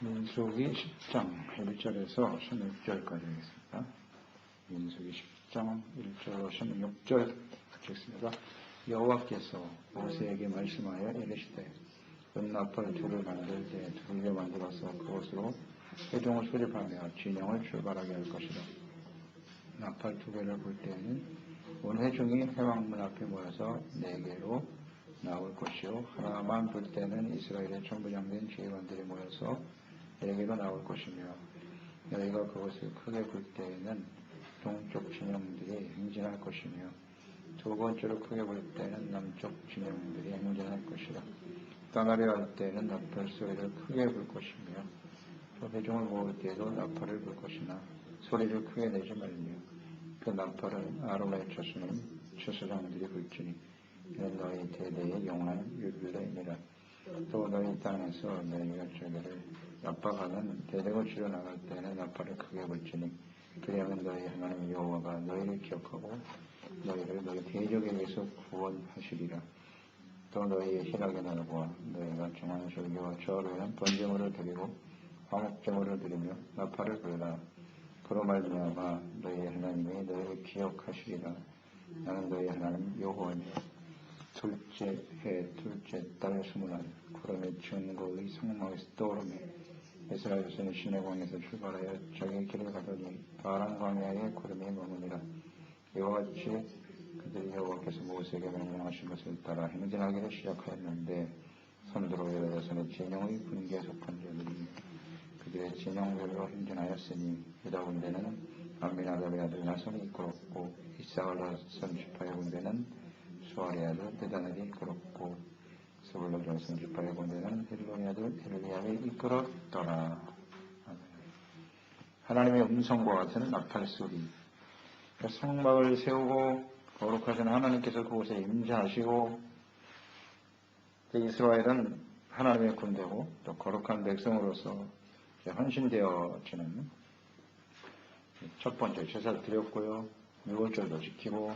민수기 10장 1절에서 16절까지 하겠습니다. 민수기 10장 1절로 16절 읽겠습니다. 여호와께서 모세에게 말씀하여 이르시되 은나팔 둘을 만들 때 두르게 만들어서 그것으로 회중을 수립하며 진영을 출발하게 할 것이라. 나팔 두 개를 불 때에는 온 회중이 회막문 앞에 모여서 네 개로 나올 것이요 하나만 불 때는 이스라엘의 천부장된 지휘관들이 모여서 네 개로 나올 것이며 너희가 그것을 크게 불 때에는 동쪽 진영들이 행진할 것이며 두 번째로 크게 불 때는 남쪽 진영들이 행진할 것이라. 떠나려 할 때는 나팔 소리를 크게 불 것이며 또 회중을 모을 때에도 나팔을 불 것이나 소리를 크게 내지 말며 그 나팔은 아론의 처소는 추수장들이 불지니 이는 너희 대대의 영원한 유빌레이니라. 또 너희 땅에서 너희가 저기를 압박하는 대적을 치러 나갈 때는 나팔을 크게 불지니 그리하면 너희 하나님 여호와가 너희를 기억하고 너희를 너희 대적에게서 구원하시리라. 또 너희의 희락의 날과 너희가 정한 절기와 저를 위한 번제물을 드리고 화목제물을 드리며 나팔을 불라. 그로 말미암아 너희 하나님이 너희를 기억하시리라. 나는 너희 하나님 여호와니. 둘째 해 둘째 달 20날 구름의 증거의 성막에서 떠오르며 이스라엘 자손이 시내광에서 출발하여 자기 길을 가더니 바람 광야에 구름이 머무니라. 이와 같이 그들이 여호와께서 모세에게 명령하신 것을 따라 행진하기를 시작하였는데 선두로 유다 자손의 진영의 분기에 속한 자들이 그들의 진영별로 행진하였으니 유다 군대는 암미나답의 아들 나손이 이끌었고 이사갈 자손 지파의 군대는 수아리의 아들 데다넬이 이끌었고 스불론 자손 지파의 군대는 헬론의 아들 엘리압이 이끌었더라. 하나님의 음성과 같은 나팔 소리. 성막을 세우고 거룩하신 하나님께서 그곳에 임재하시고 이스라엘은 하나님의 군대고 또 거룩한 백성으로서 헌신되어지는 첫 번째 제사를 드렸고요. 유월절도 지키고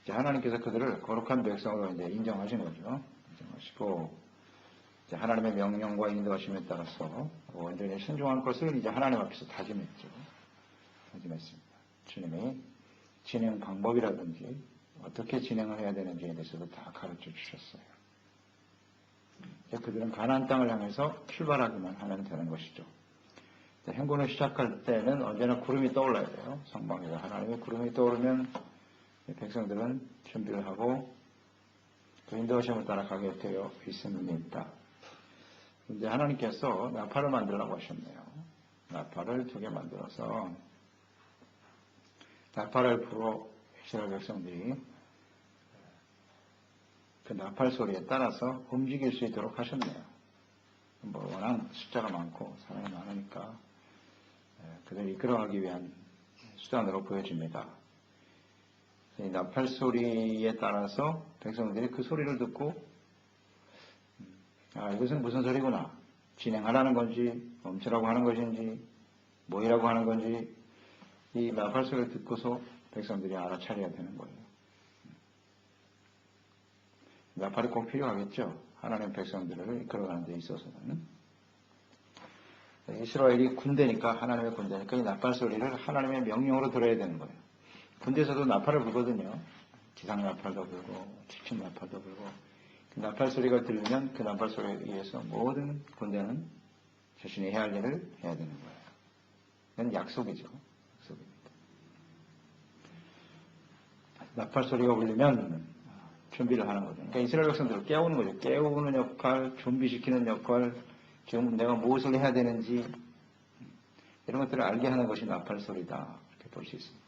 이제 하나님께서 그들을 거룩한 백성으로 이제 인정하신 거죠. 인정하시고 이제 하나님의 명령과 인도하심에 따라서 완전히 순종할 것을 이제 하나님 앞에서 다짐했죠. 다짐했습니다. 주님이 진행 방법이라든지 어떻게 진행을 해야 되는지에 대해서도 다 가르쳐 주셨어요. 이제 그들은 가나안 땅을 향해서 출발하기만 하면 되는 것이죠. 행군을 시작할 때는 언제나 구름이 떠올라야 돼요. 성방에서 하나님의 구름이 떠오르면 백성들은 준비를 하고 그 인도하심을 따라가게 되어 있습니다. 그런데 하나님께서 나팔을 만들라고 하셨네요. 나팔을 두 개 만들어서 나팔을 불어 이스라엘 백성들이 그 나팔 소리에 따라서 움직일 수 있도록 하셨네요. 워낙 숫자가 많고 사람이 많으니까 그들을 이끌어가기 위한 수단으로 보여집니다. 이 나팔 소리에 따라서 백성들이 그 소리를 듣고 이것은 무슨 소리구나. 진행하라는 건지 멈추라고 하는 것인지 모이라고 하는 건지 이 나팔 소리를 듣고서 백성들이 알아차려야 되는 거예요. 나팔이 꼭 필요하겠죠. 하나님 백성들을 이끌어가는 데 있어서는. 이스라엘이 군대니까 하나님의 군대니까 이 나팔 소리를 하나님의 명령으로 들어야 되는 거예요. 군대에서도 나팔을 불거든요. 기상 나팔도 불고 지침 나팔도 불고 그 나팔 소리가 들리면 그 나팔 소리에 의해서 모든 군대는 자신이 해야 할 일을 해야 되는 거예요. 이건 약속이죠. 약속입니다. 나팔 소리가 울리면 준비를 하는 거죠. 그러니까 이스라엘 백성들을 깨우는 거죠. 깨우는 역할, 준비시키는 역할, 지금 내가 무엇을 해야 되는지 이런 것들을 알게 하는 것이 나팔 소리다. 이렇게 볼 수 있습니다.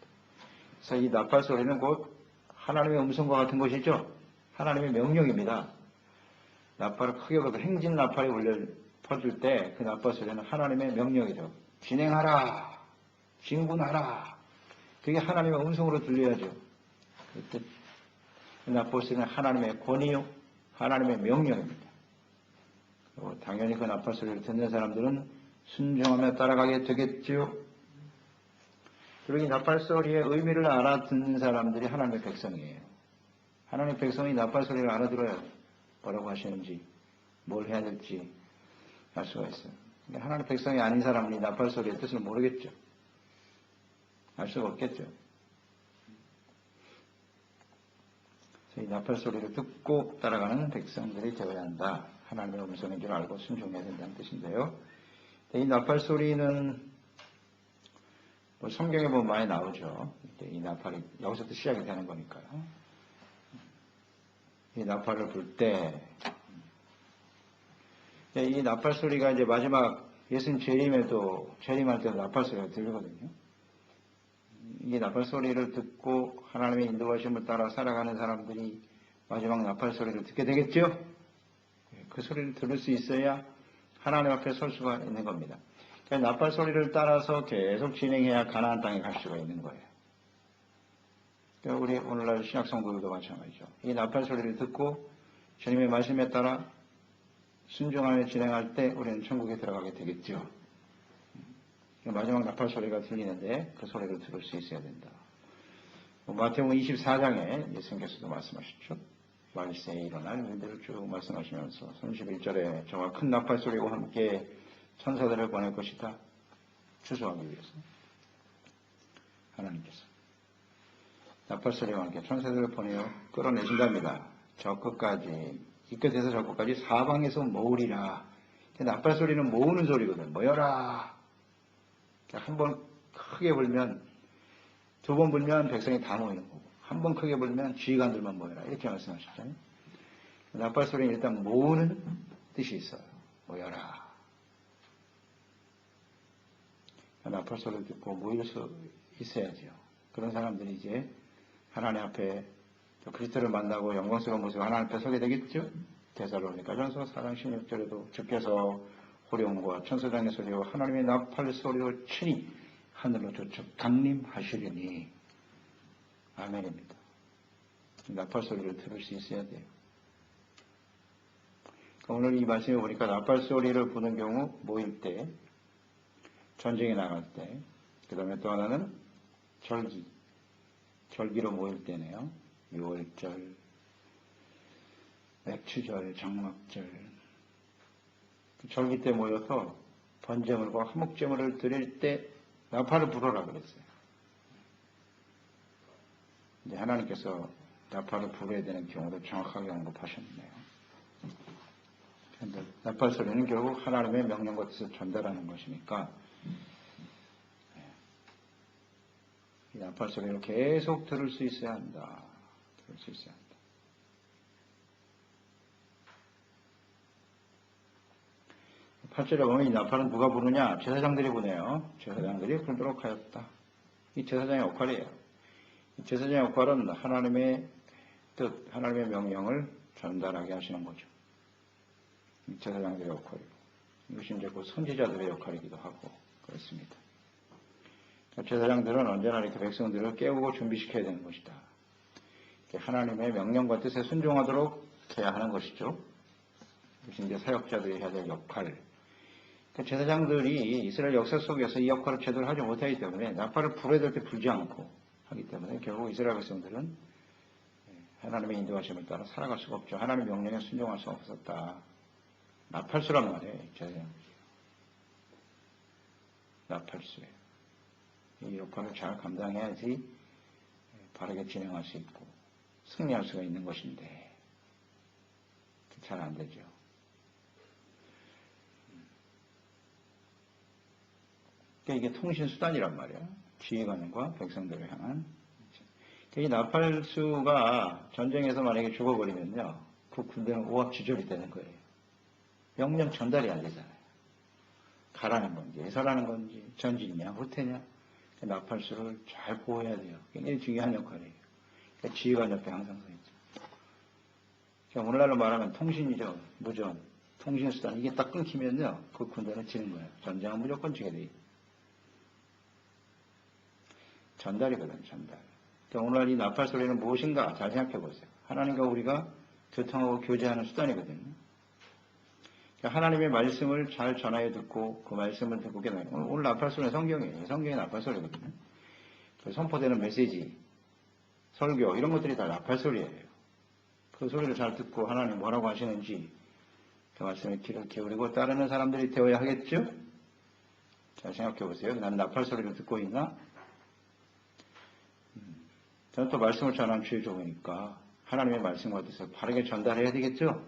그래서 이 나팔 소리는 곧 하나님의 음성과 같은 것이죠. 하나님의 명령입니다. 나팔을 크게 불고 행진 나팔이 퍼질 때 그 나팔 소리는 하나님의 명령이죠. 진행하라, 진군하라. 그게 하나님의 음성으로 들려야죠. 그때 나팔 소리는 하나님의 권위요, 하나님의 명령입니다. 그리고 당연히 그 나팔 소리를 듣는 사람들은 순종하며 따라가게 되겠지요. 그리고 이 나팔 소리의 의미를 알아듣는 사람들이 하나님의 백성이에요. 하나님의 백성이 나팔 소리를 알아들어요. 뭐라고 하시는지, 뭘 해야 될지, 알 수가 있어요. 하나님의 백성이 아닌 사람은 이 나팔 소리의 뜻을 모르겠죠. 알 수가 없겠죠. 이 나팔 소리를 듣고 따라가는 백성들이 되어야 한다. 하나님의 음성인 줄 알고 순종해야 된다는 뜻인데요. 이 나팔 소리는 뭐 성경에 보면 많이 나오죠. 이 나팔이 여기서부터 시작이 되는 거니까요. 이 나팔을 불 때, 이 나팔 소리가 이제 마지막 예수님 재림할 때도 나팔 소리가 들리거든요. 이 나팔 소리를 듣고 하나님의 인도하심을 따라 살아가는 사람들이 마지막 나팔 소리를 듣게 되겠죠? 그 소리를 들을 수 있어야 하나님 앞에 설 수가 있는 겁니다. 그러니까 나팔 소리를 따라서 계속 진행해야 가나안 땅에 갈 수가 있는 거예요. 그러니까 우리 오늘날 신약 성도들도 마찬가지죠. 이 나팔 소리를 듣고 주님의 말씀에 따라 순종하며 진행할 때 우리는 천국에 들어가게 되겠죠. 마지막 나팔 소리가 들리는데 그 소리를 들을 수 있어야 된다. 마태복음 24장에 예수님께서도 말씀하셨죠. 말세에 일어날 일들을 쭉 말씀하시면서 31절에 저와 큰 나팔 소리와 함께 천사들을 보낼 것이다. 추수하기 위해서 하나님께서 나팔 소리와 함께 천사들을 보내어 끌어내신답니다. 저 끝까지 이 끝에서 저 끝까지 사방에서 모으리라. 나팔 소리는 모으는 소리거든. 모여라. 한 번 크게 불면, 두 번 불면 백성이 다 모이는 거고, 한 번 크게 불면 지휘관들만 모여라. 이렇게 말씀하셨잖아요. 나팔 소리는 일단 모으는 뜻이 있어요. 모여라. 나팔 소리를 듣고 모일 수 있어야죠. 그런 사람들이 이제 하나님 앞에 그리스도를 만나고 영광스러운 모습으로 하나님 앞에 서게 되겠죠. 데살로니가전서 4장 16절에도 주께서 호령과 천사장의 소리와 하나님의 나팔 소리로 친히 하늘로 쫓아 강림하시려니. 아멘입니다. 나팔 소리를 들을 수 있어야 돼요. 오늘 이 말씀에 보니까 나팔 소리를 부는 경우 모일 때, 전쟁에 나갈 때, 그 다음에 또 하나는 절기로 모일 때네요. 6월절, 맥추절, 장막절. 절기 때 모여서 번제물과 화목제물을 드릴 때 나팔을 불어라 그랬어요. 이제 하나님께서 나팔을 불어야 되는 경우도 정확하게 언급하셨네요. 그런데 나팔 소리는 결국 하나님의 명령과 뜻을 전달하는 것이니까 이 나팔 소리를 계속 들을 수 있어야 한다. 들을 수 있어야 한다. 8절에 보면 이 나팔은 누가 부르냐? 제사장들이 부네요. 제사장들이 불도록 하였다. 이 제사장의 역할이에요. 이 제사장의 역할은 하나님의 뜻, 하나님의 명령을 전달하게 하시는 거죠. 이 제사장들의 역할이고, 이것이 이제 그 선지자들의 역할이기도 하고 그렇습니다. 제사장들은 언제나 이렇게 백성들을 깨우고 준비시켜야 되는 것이다. 하나님의 명령과 뜻에 순종하도록 해야 하는 것이죠. 이것이 이제 사역자들이 해야 될 역할. 제사장들이 이스라엘 역사 속에서 이 역할을 제대로 하지 못하기 때문에 나팔을 불어야 될 때 불지 않고 하기 때문에 결국 이스라엘 백성들은 하나님의 인도하심을 따라 살아갈 수가 없죠. 하나님의 명령에 순종할 수 없었다. 나팔수란 말이에요. 제사장들이. 나팔수예요. 이 역할을 잘 감당해야지 바르게 진행할 수 있고 승리할 수가 있는 것인데 잘 안 되죠. 그러니까 이게 통신수단이란 말이에요. 지휘관과 백성들을 향한. 이 나팔수가 전쟁에서 만약에 죽어버리면요. 그 군대는 오합지졸이 되는 거예요. 명령 전달이 안 되잖아요. 가라는 건지, 해설하는 건지, 전진이냐, 후퇴냐. 나팔수를 잘 보호해야 돼요. 굉장히 중요한 역할이에요. 그러니까 지휘관 옆에 항상 서 있죠. 그러니까 오늘날로 말하면 통신이죠. 무전, 통신수단. 이게 딱 끊기면요. 그 군대는 지는 거예요. 전쟁은 무조건 지게 돼요. 전달이거든요. 전달. 그러니까 오늘날 이 나팔 소리는 무엇인가? 잘 생각해 보세요. 하나님과 우리가 교통하고 교제하는 수단이거든요. 하나님의 말씀을 잘 전하여 듣고 그 말씀을 듣고 깨달아요. 오늘 나팔 소리는 성경이에요. 성경이 나팔 소리거든요. 선포되는 메시지, 설교 이런 것들이 다 나팔 소리예요. 그 소리를 잘 듣고 하나님 뭐라고 하시는지 그 말씀에 귀를 기울이고 따르는 사람들이 되어야 하겠죠? 잘 생각해 보세요. 난 나팔 소리를 듣고 있나? 저는 또 말씀을 전하는 주의 종이니까 하나님의 말씀을 얻어서 바르게 전달해야 되겠죠?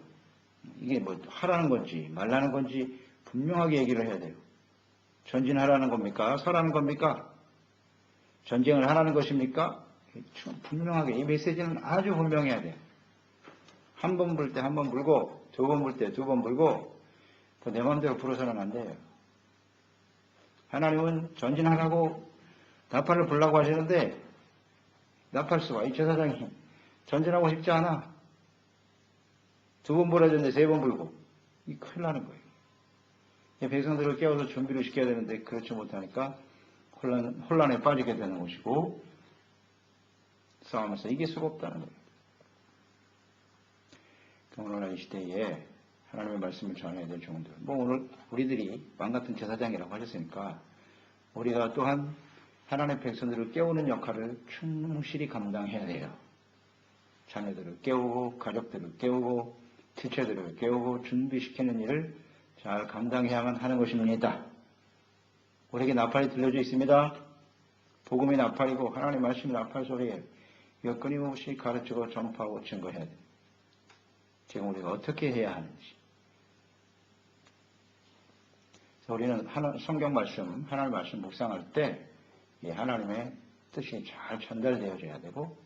이게 뭐 하라는 건지 말라는 건지 분명하게 얘기를 해야 돼요. 전진하라는 겁니까? 서라는 겁니까? 전쟁을 하라는 것입니까? 분명하게 이 메시지는 아주 분명해야 돼요. 한 번 불 때 한 번 불고 두 번 불 때 두 번 불고 내 마음대로 불어서는 안 돼요. 하나님은 전진하라고 나팔을 불라고 하시는데 나팔수가 이 제사장이 전진하고 싶지 않아. 두 번 불어야 되는데 세 번 불고 이 큰일 나는 거예요. 백성들을 깨워서 준비를 시켜야 되는데 그렇지 못하니까 혼란에 빠지게 되는 것이고 싸우면서 이길 수가 없다는 거예요. 오늘날 이 시대에 하나님의 말씀을 전해야 될 종들. 오늘 우리들이 왕같은 제사장이라고 하셨으니까 우리가 또한 하나님의 백성들을 깨우는 역할을 충실히 감당해야 돼요. 자녀들을 깨우고 가족들을 깨우고 지체들을 깨우고 준비시키는 일을 잘 감당해야만 하는 것입니다. 우리에게 나팔이 들려져 있습니다. 복음이 나팔이고 하나님의 말씀이 나팔 소리에 이거 끊임없이 가르치고 전파하고 증거해야 돼요. 지금 우리가 어떻게 해야 하는지. 우리는 성경 말씀, 하나님의 말씀 묵상할 때 하나님의 뜻이 잘 전달되어져야 되고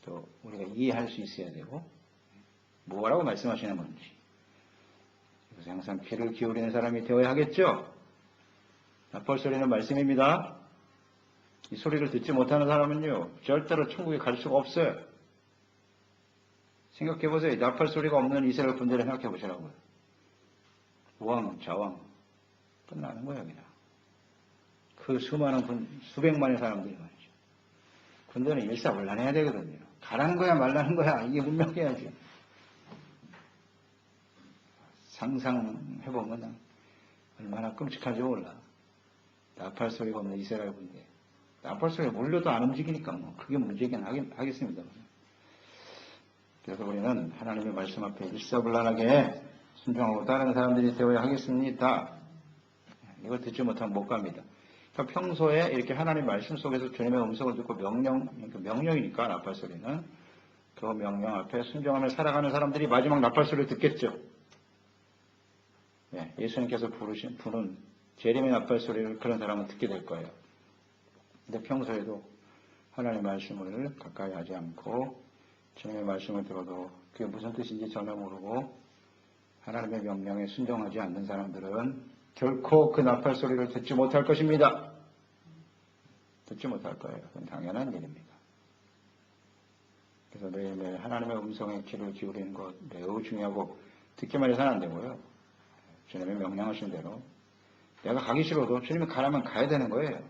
또 우리가 이해할 수 있어야 되고 뭐라고 말씀하시는 건지. 그래서 항상 귀를 기울이는 사람이 되어야 하겠죠. 나팔 소리는 말씀입니다. 이 소리를 듣지 못하는 사람은요 절대로 천국에 갈 수가 없어요. 생각해 보세요. 나팔 소리가 없는 이스라엘 군대를 생각해 보시라고요. 우왕 좌왕 끝나는 거예요 그냥. 그 수많은 수백만의 사람들이 말이죠. 군대는 일사불란해야 되거든요. 가라는 거야 말라는 거야 이게 분명해야지. 상상해보면 얼마나 끔찍한지 몰라. 나팔 소리가 없는 이스라엘 군대. 나팔 소리가 물려도 안 움직이니까 뭐 그게 문제긴 하겠습니다. 그래서 우리는 하나님의 말씀 앞에 일사불란하게 순종하고 따르는 사람들이 되어야 하겠습니다. 이걸 듣지 못하면 못 갑니다. 그러니까 평소에 이렇게 하나님의 말씀 속에서 주님의 음성을 듣고 명령이니까 나팔 소리는 그 명령 앞에 순종하며 살아가는 사람들이 마지막 나팔 소리를 듣겠죠. 예수님께서 부른 재림의 나팔 소리를 그런 사람은 듣게 될 거예요. 근데 평소에도 하나님의 말씀을 가까이 하지 않고 주님의 말씀을 들어도 그게 무슨 뜻인지 전혀 모르고 하나님의 명령에 순종하지 않는 사람들은 결코 그 나팔 소리를 듣지 못할 것입니다. 듣지 못할 거예요. 그건 당연한 일입니다. 그래서 매일매일 하나님의 음성에 귀를 기울이는 것 매우 중요하고 듣기만 해서는 안 되고요. 주님의 명령하신 대로 내가 가기 싫어도 주님이 가라면 가야 되는 거예요.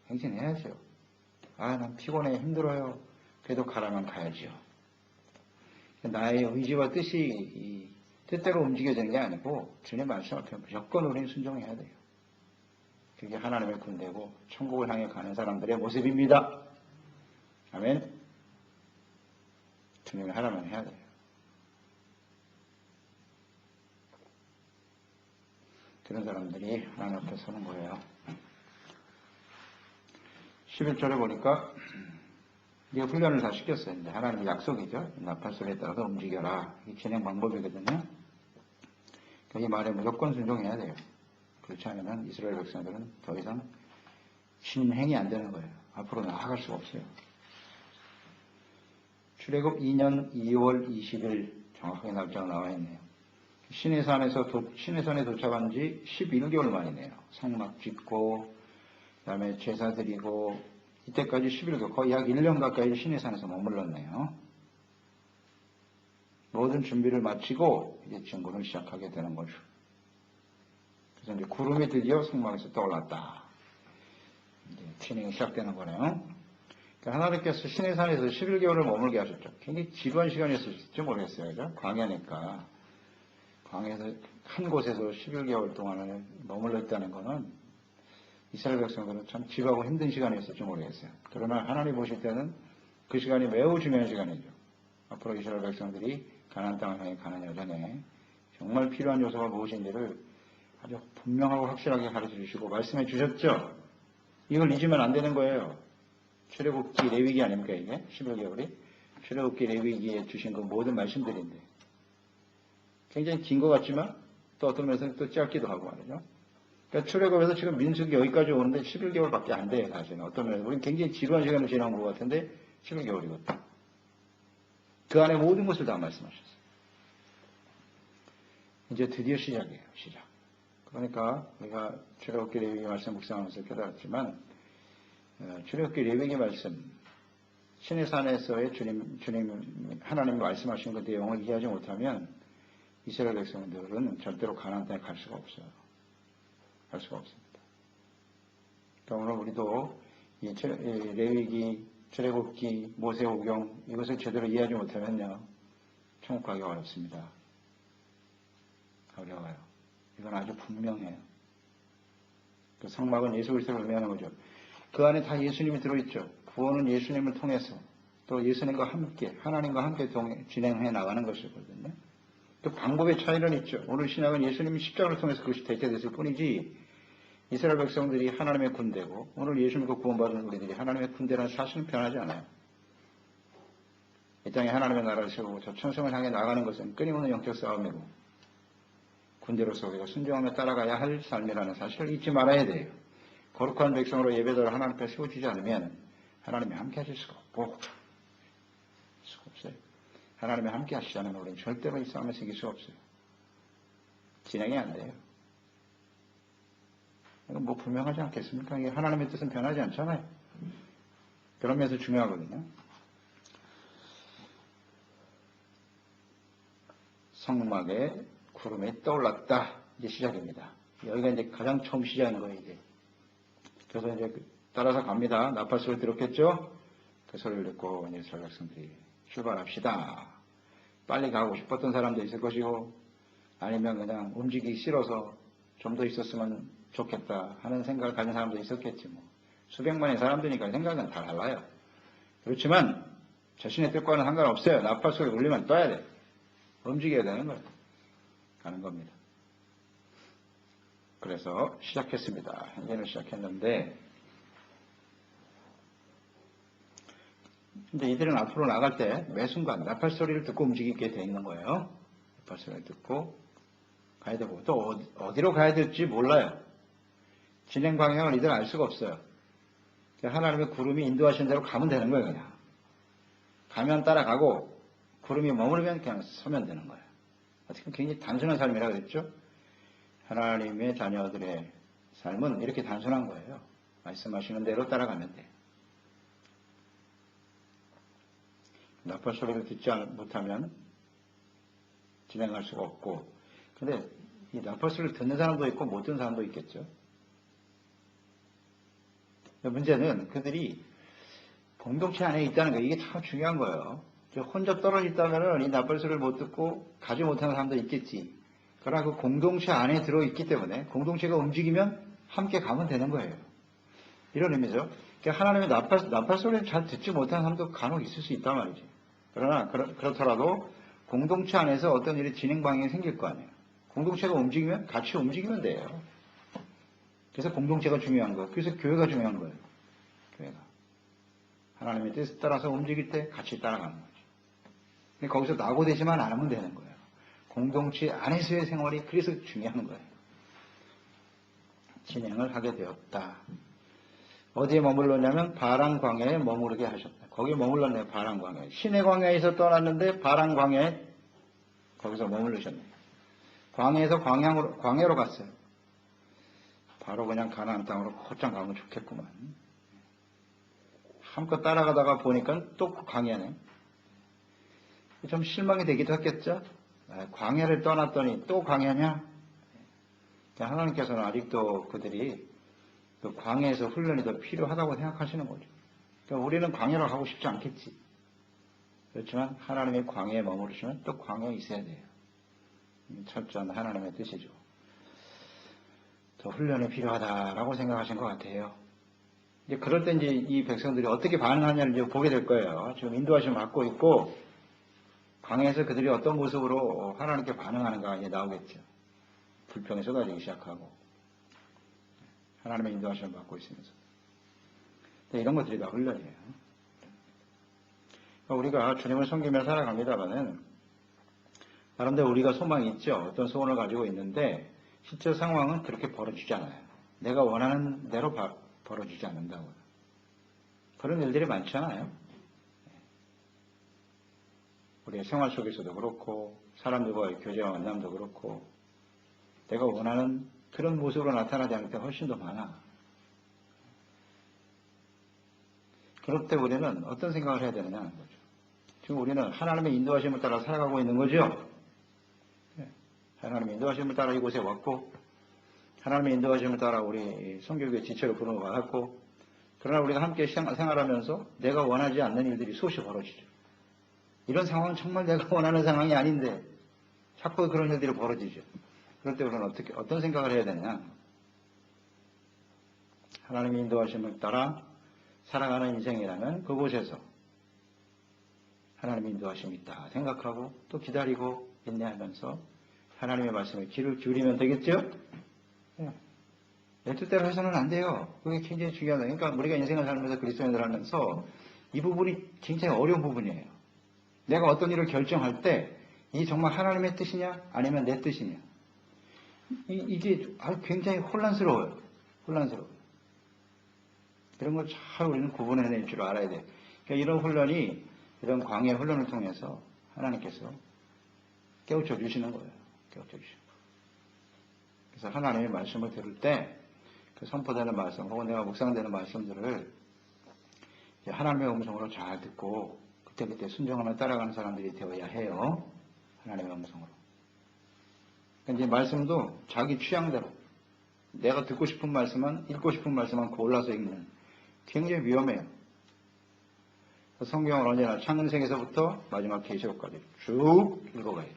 행진해야죠. 난 피곤해 힘들어요. 그래도 가라면 가야죠. 나의 의지와 뜻이 뜻대로 움직여지는 게 아니고 주님의 말씀 앞에 무조건 우리는 순종해야 돼요. 그게 하나님의 군대고 천국을 향해 가는 사람들의 모습입니다. 아멘. 주님이 하라면 해야 돼요. 그런 사람들이 하나님 앞에 서는 거예요. 11절에 보니까 이게 훈련을 다 시켰어요. 이제 하나님의 약속이죠. 나팔 소리에 따라서 움직여라. 이 진행 방법이거든요. 이 말에 무조건 순종해야 돼요. 그렇지 않으면 이스라엘 백성들은 더 이상 진행이 안 되는 거예요. 앞으로 나아갈 수가 없어요. 출애굽 2년 2월 20일 정확하게 날짜가 나와 있네요. 시내산에 도착한 지 11개월 만이네요. 성막 짓고 그다음에 제사 드리고 이때까지 11개월 거의 약 1년 가까이 시내산에서 머물렀네요. 모든 준비를 마치고 이제 증거를 시작하게 되는 거죠. 그래서 이제 구름이 드디어 성막에서 떠올랐다. 이제 진행이 시작되는 거네요. 그러니까 하나님께서 시내산에서 11개월을 머물게 하셨죠. 굉장히 지루한 시간이었을지 모르겠어요. 그죠? 광야니까. 광야에서 한 곳에서 11개월 동안을 머물러 있다는 것은 이스라엘 백성들은 참 지루하고 힘든 시간이었을지 모르겠어요. 그러나 하나님 보실 때는 그 시간이 매우 중요한 시간이죠. 앞으로 이스라엘 백성들이 가나안 땅을 향해 가는 여정에 정말 필요한 요소가 무엇인지를 아주 분명하고 확실하게 가르쳐 주시고 말씀해 주셨죠. 이걸 잊으면 안 되는 거예요. 출애굽기 레위기 아닙니까 이게? 11개월이? 출애굽기 레위기에 주신 그 모든 말씀들인데 굉장히 긴 것 같지만 또 어떤 면에서는 또 짧기도 하고 말이죠. 그러니까 출애굽에서 지금 민수기 여기까지 오는데 11개월밖에 안 돼요. 사실은. 어떤 면에서 우리는 굉장히 지루한 시간을 지난 것 같은데 11개월이거든요. 그 안에 모든 것을 다 말씀하셨어요. 이제 드디어 시작이에요. 시작. 그러니까 우리가 출애굽기 레위기 말씀 묵상하면서 깨달았지만 출애굽기 레위기 말씀 신의 산에서의 주님 하나님이 말씀하신 그 내용을 이해하지 못하면 이스라엘 백성들은 절대로 가나안 땅에 갈 수가 없어요. 갈 수가 없습니다. 그러니까 오늘 우리도 이 레위기, 출애굽기, 모세오경 이것을 제대로 이해하지 못하면요 천국 가기 어렵습니다. 어려워요. 이건 아주 분명해요. 그 성막은 예수 그리스도를 의미하는 거죠. 그 안에 다 예수님이 들어있죠. 구원은 예수님을 통해서 또 예수님과 함께 하나님과 함께 진행해 나가는 것이거든요. 그 방법의 차이는 있죠. 오늘 신약은 예수님이 십자가를 통해서 그것이 대체됐을 뿐이지 이스라엘 백성들이 하나님의 군대고 오늘 예수님과 구원받은 우리들이 하나님의 군대라는 사실은 변하지 않아요. 이 땅에 하나님의 나라를 세우고 저 천성을 향해 나가는 것은 끊임없는 영적 싸움이고 군대로서 우리가 순종하며 따라가야 할 삶이라는 사실을 잊지 말아야 돼요. 거룩한 백성으로 예배자로 하나님 앞에 세워지지 않으면 하나님이 함께 하실 수가 없어요. 하나님이 함께 하시지 않으면 우리는 절대로 이 싸움에서 이길 수가 없어요. 진행이 안 돼요. 이건 뭐 분명하지 않겠습니까? 이게 하나님의 뜻은 변하지 않잖아요. 그런 면에서 중요하거든요. 성막에 구름이 떠올랐다. 이제 시작입니다. 여기가 이제 가장 처음 시작인 거예요, 이게. 그래서 이제 따라서 갑니다. 나팔 소리 들었겠죠? 그 소리를 듣고 이제 이스라엘 백성들이 출발합시다. 빨리 가고 싶었던 사람도 있을 것이고, 아니면 그냥 움직이기 싫어서 좀 더 있었으면 좋겠다 하는 생각을 가진 사람도 있었겠지 뭐. 수백만의 사람들이니까 생각은 다 달라요. 그렇지만 자신의 뜻과는 상관없어요. 나팔 소리 울리면 떠야 돼. 움직여야 되는 거예요. 가는 겁니다. 그래서 시작했습니다. 행진을 시작했는데 근데 이들은 앞으로 나갈 때 매 순간 나팔 소리를 듣고 움직이게 돼 있는 거예요. 나팔 소리를 듣고 가야 되고 또 어디로 가야 될지 몰라요. 진행 방향을 이들은 알 수가 없어요. 하나님의 구름이 인도하신 대로 가면 되는 거예요. 그냥 가면 따라가고 구름이 머무르면 그냥 서면 되는 거예요. 어떻게 굉장히 단순한 삶이라고 그랬죠. 하나님의 자녀들의 삶은 이렇게 단순한 거예요. 말씀하시는 대로 따라가면 돼요. 나팔 소리를 듣지 못하면 진행할 수가 없고, 근데 이 나팔 소리를 듣는 사람도 있고 못 듣는 사람도 있겠죠. 문제는 그들이 공동체 안에 있다는 거, 이게 참 중요한 거예요. 혼자 떨어져 있다면 이 나팔 소리를 못 듣고 가지 못하는 사람도 있겠지. 그러나 그 공동체 안에 들어있기 때문에 공동체가 움직이면 함께 가면 되는 거예요. 이런 의미죠. 그러니까 하나님의 나팔 소리를 잘 듣지 못하는 사람도 간혹 있을 수 있단 말이지. 그러나 그렇더라도 공동체 안에서 어떤 일이 진행 방향이 생길 거 아니에요. 공동체가 움직이면 같이 움직이면 돼요. 그래서 공동체가 중요한 거예요. 그래서 교회가 중요한 거예요. 교회가. 하나님의 뜻에 따라서 움직일 때 같이 따라가는 거죠. 근데 거기서 낙오되지만 않으면 되는 거예요. 공동체 안에서의 생활이 그래서 중요한 거예요. 진행을 하게 되었다. 어디에 머물렀냐면 바란 광야에 머무르게 하셨다. 거기에 머물렀네요. 바란 광야에. 시내 광야에서 떠났는데 바란 광야에 거기서 머무르셨네요. 광야에서 광야로 갔어요. 바로 그냥 가나안 땅으로 곧장 가면 좋겠구만. 한껏 따라가다가 보니까 또 광야네. 좀 실망이 되기도 했겠죠. 광야를 떠났더니 또 광야냐? 하나님께서는 아직도 그들이 그 광야에서 훈련이 더 필요하다고 생각하시는 거죠. 그러니까 우리는 광야를 가고 싶지 않겠지. 그렇지만 하나님의 광야에 머무르시면 또 광야에 있어야 돼요. 철저한 하나님의 뜻이죠. 더 훈련이 필요하다라고 생각하신 것 같아요. 이제 그럴 때 이제 이 백성들이 어떻게 반응하냐를 이제 보게 될 거예요. 지금 인도하심을 받고 있고 광야에서 그들이 어떤 모습으로 하나님께 반응하는가 이제 나오겠죠. 불평이 쏟아지기 시작하고 하나님의 인도하심을 받고 있으면서 이런 것들이 다 훈련이에요. 우리가 주님을 섬기며 살아갑니다마는 나름대로 우리가 소망이 있죠. 어떤 소원을 가지고 있는데 실제 상황은 그렇게 벌어지지 않아요. 내가 원하는 대로 벌어지지 않는다고요. 그런 일들이 많잖아요. 우리의 생활 속에서도 그렇고 사람들과의 교제와 만남도 그렇고 내가 원하는 그런 모습으로 나타나지 않을 때 훨씬 더 많아. 그럴 때 우리는 어떤 생각을 해야 되느냐 하는 거죠. 지금 우리는 하나님의 인도하심을 따라 살아가고 있는 거죠. 하나님의 인도하심을 따라 이곳에 왔고 하나님의 인도하심을 따라 우리 성교교회 지체로 부름을 받았고 그러나 우리가 함께 생활하면서 내가 원하지 않는 일들이 수없이 벌어지죠. 이런 상황은 정말 내가 원하는 상황이 아닌데 자꾸 그런 일들이 벌어지죠. 그럴 때 우리는 어떤 생각을 해야 되냐. 하나님의 인도하심을 따라 살아가는 인생이라면 그곳에서 하나님의 인도하심이 있다 생각하고 또 기다리고 인내하면서 하나님의 말씀에 귀를 기울이면 되겠죠? 내 뜻대로 해서는 안 돼요. 그게 굉장히 중요하다. 그러니까 우리가 인생을 살면서 그리스도인을 하면서 이 부분이 굉장히 어려운 부분이에요. 내가 어떤 일을 결정할 때 이게 정말 하나님의 뜻이냐 아니면 내 뜻이냐. 이게 굉장히 혼란스러워요. 이런 걸 잘 우리는 구분해낼 줄 알아야 돼요. 그러니까 이런 훈련이 이런 광야의 훈련을 통해서 하나님께서 깨우쳐 주시는 거예요. 그래서 하나님의 말씀을 들을 때 그 선포되는 말씀 혹은 내가 묵상되는 말씀들을 하나님의 음성으로 잘 듣고 그때그때 순종하며 따라가는 사람들이 되어야 해요. 하나님의 음성으로. 그러니까 이제 말씀도 자기 취향대로 내가 듣고 싶은 말씀만 읽고 싶은 말씀만 골라서 읽는 굉장히 위험해요. 성경을 언제나 창세기에서부터 마지막 계시록까지 쭉 읽어가야 돼요.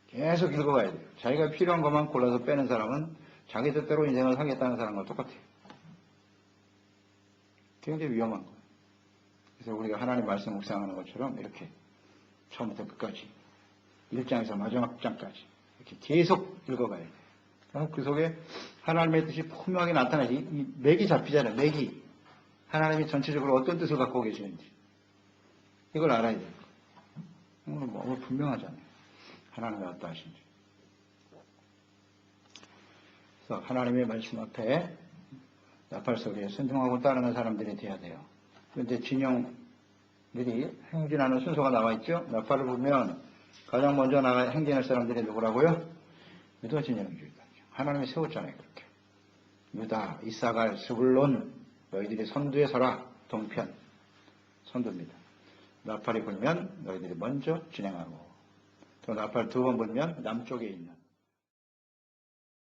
계속 읽어가야 돼요. 자기가 필요한 것만 골라서 빼는 사람은 자기 뜻대로 인생을 살겠다는 사람과 똑같아요. 굉장히 위험한 거예요. 그래서 우리가 하나님 말씀 묵상하는 것처럼 이렇게 처음부터 끝까지 1장에서 마지막 장까지 이렇게 계속 읽어가야 돼요. 그 속에 하나님의 뜻이 분명하게 나타나지. 이 맥이 잡히잖아요. 맥이. 하나님이 전체적으로 어떤 뜻을 갖고 계시는지. 이걸 알아야 돼요. 뭐 분명하잖아요. 하나님이 어떠하신지. 그래서 하나님의 말씀 앞에 나팔 소리에 순종하고 따르는 사람들이 돼야 돼요. 그런데 진영들이 행진하는 순서가 나와 있죠. 나팔을 보면 가장 먼저 나가 행진할 사람들이 누구라고요? 유다 진영주의다. 하나님이 세웠잖아요. 그렇게. 유다, 이사갈, 스불론 너희들이 선두에 서라. 동편 선두입니다. 나팔이 불면 너희들이 먼저 진행하고 또 나팔 두 번 불면 남쪽에 있는